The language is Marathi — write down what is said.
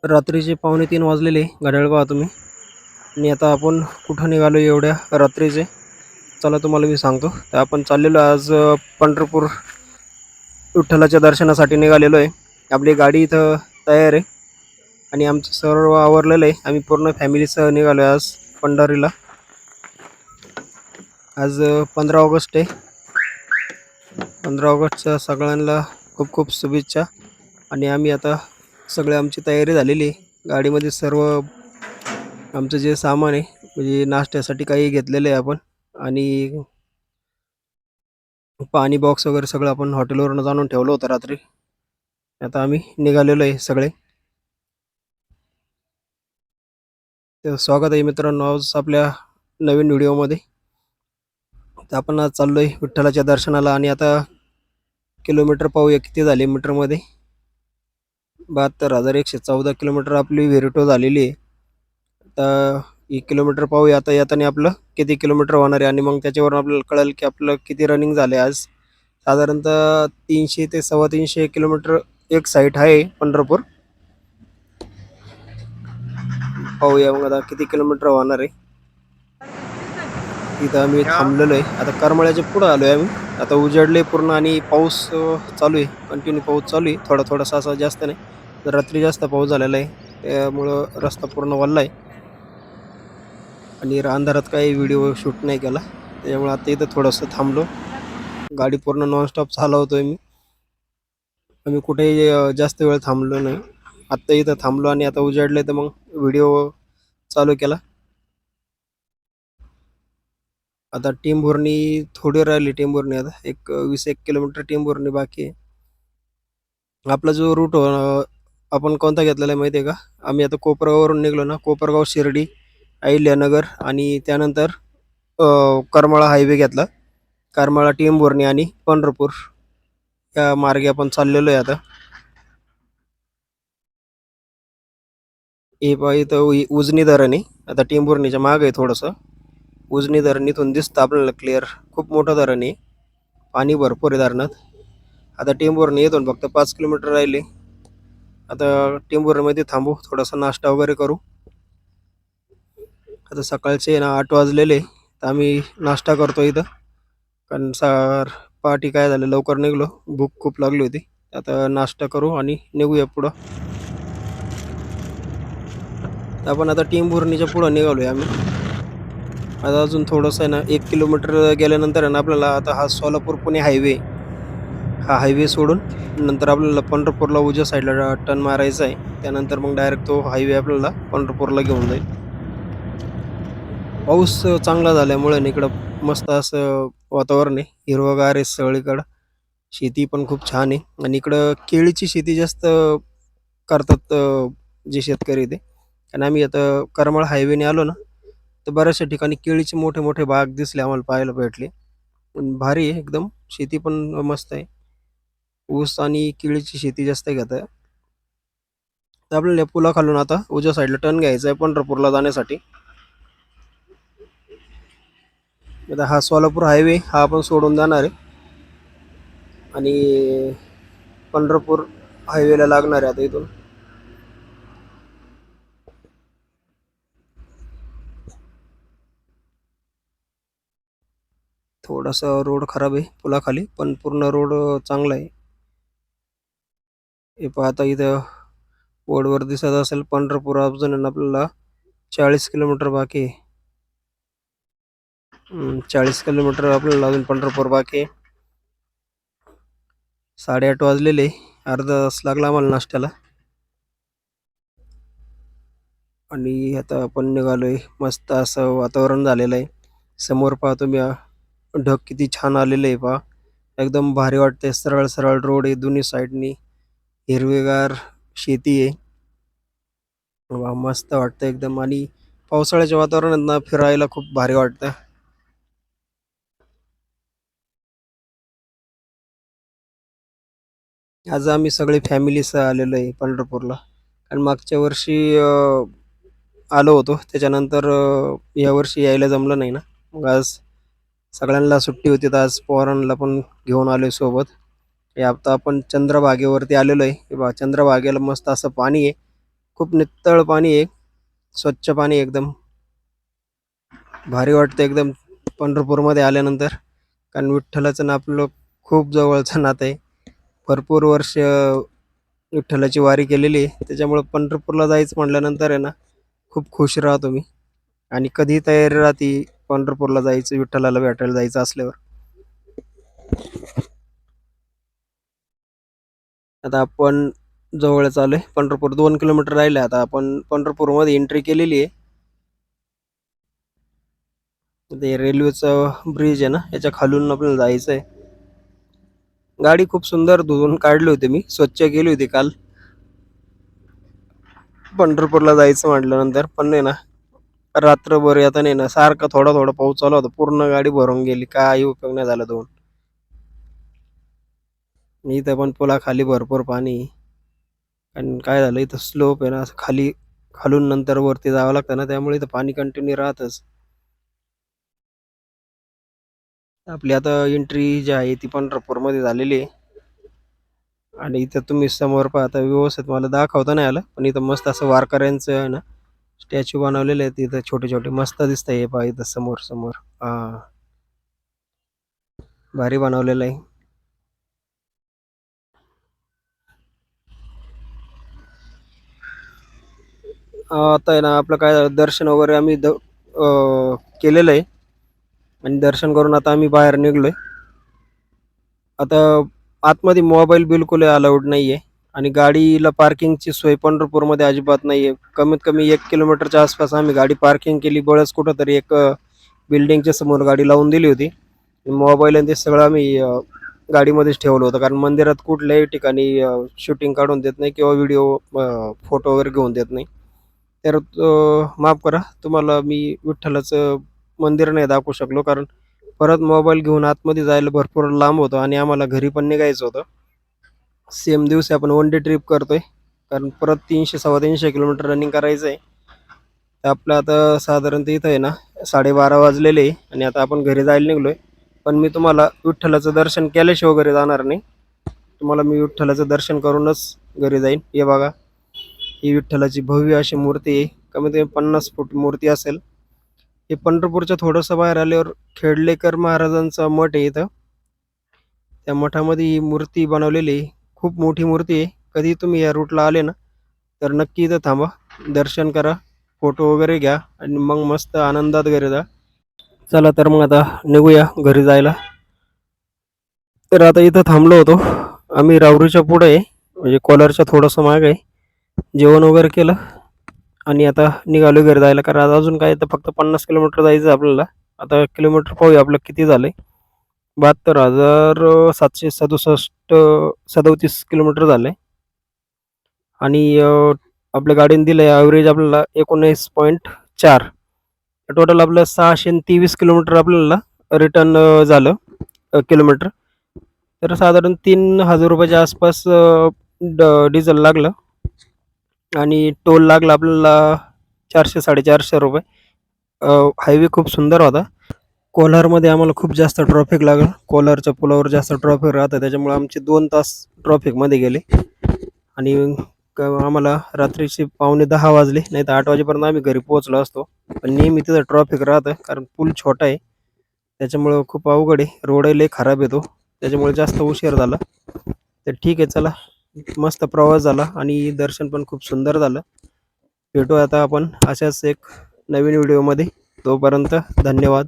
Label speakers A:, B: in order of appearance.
A: रात्रीचे 2:45 वाजलेले घड्याळ पहा तुम्ही. आणि आता आपण कुठं निघालो एवढ्या रात्रीचे, चला तुम्हाला मी सांगतो. तर आपण चाललेलो आज पंढरपूर विठ्ठलाच्या दर्शनासाठी निघालेलो आहे. आपली गाडी इथं तयार आहे आणि आमचं सर्व आवरलेलं आहे. आम्ही पूर्ण फॅमिलीसह निघालो आहे आज पंढरीला. आज 15 ऑगस्ट आहे. 15 ऑगस्टच्या सगळ्यांना खूप खूप शुभेच्छा. आणि आम्ही आता सगळी आमची तयारी झालेली आहे. गाडीमध्ये सर्व आमचं जे सामान आहे म्हणजे नाश्त्यासाठी काही घेतलेलं आहे आपण. आणि पाणी बॉक्स वगैरे सगळं आपण हॉटेलवरून जाणून ठेवलं होतं रात्री. आता आम्ही निघालेलो आहे सगळे. तर स्वागत आहे मित्रांनो आज आपल्या नवीन व्हिडिओमध्ये. तर आपण आज चाललो आहे विठ्ठलाच्या दर्शनाला. आणि आता किलोमीटर पाहूया किती झाले मीटरमध्ये. 72,114 किलोमीटर आपली व्हेरिटो झालेली आहे. आता ही किलोमीटर पाहूया आता येताना आपलं किती किलोमीटर होणार आहे आणि मग त्याच्यावरून आपल्याला कळेल की आपलं किती रनिंग झाले आज. साधारणतः 300 ते 350 किलोमीटर एक साईट आहे पंढरपूर. पाहूया मग आता किती किलोमीटर होणार आहे. इथं आम्ही थांबलेलो आहे. आता करमाळ्याच्या पुढं आलो आहे आम्ही. आता उजाडले पूर्ण आणि पाऊस चालू आहे. कंटिन्यू पाऊस चालू आहे. थोडा थोडासा असा जास्त नाही. तर रात्री जास्त पाऊस झालेला आहे त्यामुळं रस्ता पूर्ण वल्ला आहे. आणि अंधारात काही व्हिडिओ शूट नाही केला त्यामुळे आता इथं थोडंसं थांबलो. गाडी पूर्ण नॉनस्टॉप चालवतोय मी. आम्ही कुठेही जास्त वेळ थांबलो नाही. आत्ता इथं थांबलो आणि आता उजाडले तर मग व्हिडिओ चालू केला. आता टेंभुर्णी थोडी राहिली. टेंभुर्णी आता 20-21 किलोमीटर टेंभुर्णी बाकी आहे. आपला जो रूट आपण कोणता घेतलेला आहे माहिती आहे का? आम्ही आता कोपरगाववरून निघलो ना. कोपरगाव, शिर्डी, अहिल्यानगर आणि त्यानंतर करमाळा हायवे घेतला. करमाळा, टेंभुर्णी आणि पंढरपूर या मार्गे आपण चाललेलो आहे आता. हे पहा इथं उजनी धरण आहे. आता टेंभुर्णीच्या मागं आहे थोडंसं. उजनी धरण इथून दिसतं आपल्याला क्लिअर. खूप मोठं धरण आहे. पाणी भरपूर आहे धरणात. आता टेंभुर्णी इथून फक्त 5 किलोमीटर राहिले. आता टेंभुर्णीमध्ये थांबू, थोडासा नाश्ता वगैरे करू. आता सकाळचे ना 8 वाजलेले. तर आम्ही नाश्ता करतो इथं. कारण पहाटे काय झालं लवकर निघलो. भूक खूप लागली होती. आता नाश्ता करू आणि निघूया पुढं. आपण आता टेंभुर्णीच्या पुढं निघालो आहे आम्ही. आता अजून थोडंसं आहे ना 1 किलोमीटर गेल्यानंतर आहे ना आपल्याला आता हा सोलापूर पुणे हायवे, हा हायवे सोडून नंतर आपल्याला पंढरपूरला उजव्या साईडला टर्न मारायचा आहे. त्यानंतर मग डायरेक्ट तो हायवे आपल्याला पंढरपूरला घेऊन जाईल. पाऊस चांगला झाल्यामुळे इकडं मस्त असं वातावरण आहे. हिरवंगार आहे सगळीकडं. शेती पण खूप छान आहे. आणि इकडं केळीची शेती जास्त करतात जे शेतकरी ते. आणि आम्ही आता करमाळ हायवेने आलो ना तर बऱ्याचशा ठिकाणी केळीचे मोठे मोठे बाग दिसले आम्हाला पाहायला भेटले. पण भारी आहे एकदम. शेती पण मस्त आहे. ऊस आणि केळीची शेती जास्त घेत आहे. तर आपल्याला पुलाखालून आता उजव्या साईडला टर्न घ्यायचा आहे पंढरपूरला जाण्यासाठी. आता हा सोलापूर हायवे हा आपण सोडून जाणार आहे आणि पंढरपूर हायवेला लागणार आहे आता इथून. थोडासा रोड खराब आहे पुलाखाली पण पूर्ण रोड चांगला आहे. हे पाहता इथं बोर्डवर दिसत असेल पंढरपूर अजून आपल्याला 40 किलोमीटर बाकी आहे. 40 किलोमीटर आपल्याला अजून पंढरपूर बाकी आहे. 8:30 वाजलेले. अर्धा तास लागला आम्हाला नाश्त्याला. आणि आता आपण निघालोय. मस्त असं वातावरण झालेलं आहे. समोर पहा तुम्ही ढग किती छान आलेले आहे पहा. एकदम भारी वाटते. सरळ सरळ रोड आहे दोन्ही साईडनी. हिरवेगार शेती आहे. वा मस्त वाटतं एकदम. आणि पावसाळ्याच्या वातावरणात ना फिरायला खूप भारी वाटतं. आज आम्ही सगळे फॅमिलीसह आलेलो आहे पंढरपूरला. आणि मागच्या वर्षी आलो होतो त्याच्यानंतर यावर्षी यायला जमलं नाही ना. मग आज सगळ्यांना सुट्टी होती तर आज पोरांना पण घेऊन आलो आहे सोबत. हे आता आपण चंद्रभागेवरती आलेलो आहे. हे बघा चंद्रभागेला मस्त असं पाणी आहे. खूप नितळ पाणी आहे, स्वच्छ पाणी एकदम भारी वाटतं एकदम पंढरपूरमध्ये आल्यानंतर. कारण विठ्ठलाचं ना आपलं खूप जवळचं नातं आहे. भरपूर वर्ष विठ्ठलाची वारी केलेली आहे, त्याच्यामुळं पंढरपूरला जायचं म्हटल्यानंतर आहे ना खूप खुश राहतो मी. आणि कधी तयारी राहती पंढरपूरला जायचं, विठ्ठलाला भेटायला जायचं असल्यावर. आता आपण जवळच आलोय पंढरपूर, 2 किलोमीटर राहिले. आता आपण पंढरपूरमध्ये एंट्री केलेली आहे. ते रेल्वेचं ब्रिज आहे ना, याच्या खालून आपल्याला जायचं आहे. गाडी खूप सुंदर धुवून काढली होती मी, स्वच्छ केली होती काल पंढरपूरला जायचं म्हटल्यानंतर. पण नाही ना रात्रभर येता नाही ना सारखा थोडा थोडा पाऊस चालू होता, पूर्ण गाडी भरून गेली, काही उपयोग नाही झाला धुवून. इथं पण पुलाखाली भरपूर पाणी आहे. आणि काय झालं इथं स्लोप आहे ना, असं खाली खालून नंतर वरती जावं लागतं ना, त्यामुळे इथं पाणी कंटिन्यू राहतच. आपली आता एंट्री जी आहे ती पंढरपूरमध्ये झालेली आहे. आणि इथं तुम्ही समोर पाहता, व्यवस्थित मला दाखवता नाही आलं, पण इथं मस्त असं वारकऱ्यांचं आहे ना स्टॅच्यू बनवलेले आहेत इथं, छोटे छोटे मस्त दिसतंय. हे पहा इथं समोर समोर, हा भारी बनवलेलं आहे. आता आहे ना आपलं काय झालं, दर्शन वगैरे आम्ही केलेलं आहे. आणि दर्शन करून आता आम्ही बाहेर निघलोय. आता आतमध्ये मोबाईल बिलकुल अलाउड नाही आहे. आणि गाडीला पार्किंगची सोय पंढरपूरमध्ये अजिबात नाही आहे. कमीत कमी 1 किलोमीटरच्या आसपास आम्ही गाडी पार्किंग केली. बळच कुठंतरी एक बिल्डिंगच्या समोर गाडी लावून दिली होती. मोबाईल आणि ते सगळं आम्ही गाडीमध्येच ठेवलं होतं, कारण मंदिरात कुठल्याही ठिकाणी शूटिंग काढून देत नाही किंवा व्हिडिओ फोटो वगैरे घेऊन देत नाही. तर माफ करा, तुम्हाला मी विठ्ठलाचं मंदिर नाही दाखवू शकलो, कारण परत मोबाईल घेऊन आतमध्ये जायला भरपूर लांब होतं आणि आम्हाला घरी पण निघायचं होतं. सेम दिवशी आपण 1 डे ट्रिप करतोय, कारण परत 300-350 किलोमीटर रनिंग करायचं आहे. तर आपलं आता साधारणतः इथं आहे ना 12:30 वाजलेले आहे आणि आता आपण घरी जायला निघलोय. पण मी तुम्हाला विठ्ठलाचं दर्शन केल्याशिवाय वगैरे जाणार नाही. तुम्हाला मी विठ्ठलाचं दर्शन करूनच घरी जाईन. हे बघा, ही विठ्ठलाची भव्य अशी मूर्ती आहे, कमीत कमी 50 फूट मूर्ती असेल. हे पंढरपूरच्या थोडंसं बाहेर आल्यावर खेडलेकर महाराजांचा मठ आहे इथं. त्या मठामध्ये ही मूर्ती बनवलेली आहे, खूप मोठी मूर्ती आहे. कधी तुम्ही या रूटला आले ना तर नक्की इथं थांबा, दर्शन करा, फोटो वगैरे घ्या आणि मग मस्त आनंदात घरी जा. चला तर मग आता निघूया घरी जायला. तर आता इथं थांबलो होतो आम्ही राहुरीच्या पुढे आहे, म्हणजे कोलारच्या थोडंसं मागे आहे. जेवण वगैरे केलं आणि आता निघालो घरी जायला, कारण आता अजून काय तर फक्त 50 किलोमीटर जायचं आपल्याला. आता किलोमीटर पाहूया आपलं किती झालंय. 72,767 37 किलोमीटर झाले. आणि आपल्या गाडीने दिलं आहे ॲव्हरेज आपल्याला 19.4. टोटल आपलं 623 किलोमीटर आपल्याला रिटर्न झालं किलोमीटर. तर साधारण 3,000 रुपयाच्या आसपास डिझेल लागलं. आणि टोल लागला आपल्याला 400-450 रुपये. हायवे खूप सुंदर होता. कोलारमध्ये आम्हाला खूप जास्त ट्रॉफिक लागलं. कोलारच्या पुलावर जास्त ट्रॉफिक राहतं, त्याच्यामुळे आमचे 2 तास ट्रॉफिकमध्ये गेले. आणि आम्हाला रात्रीचे 9:45 वाजले, नाही तर 8 वाजेपर्यंत आम्ही घरी पोहोचलो असतो. पण नेहमी तिथं ट्रॉफिक राहतं, कारण पूल छोटा आहे, त्याच्यामुळं खूप अवघड आहे. रोडही लय खराब येतो, त्याच्यामुळे जास्त उशीर झाला. तर ठीक आहे, चला, मस्त प्रवास झाला आणि दर्शन पण खूप सुंदर झालं. भेटू आता आपण अशाच एक नवीन व्हिडिओमध्ये. तोपर्यंत धन्यवाद.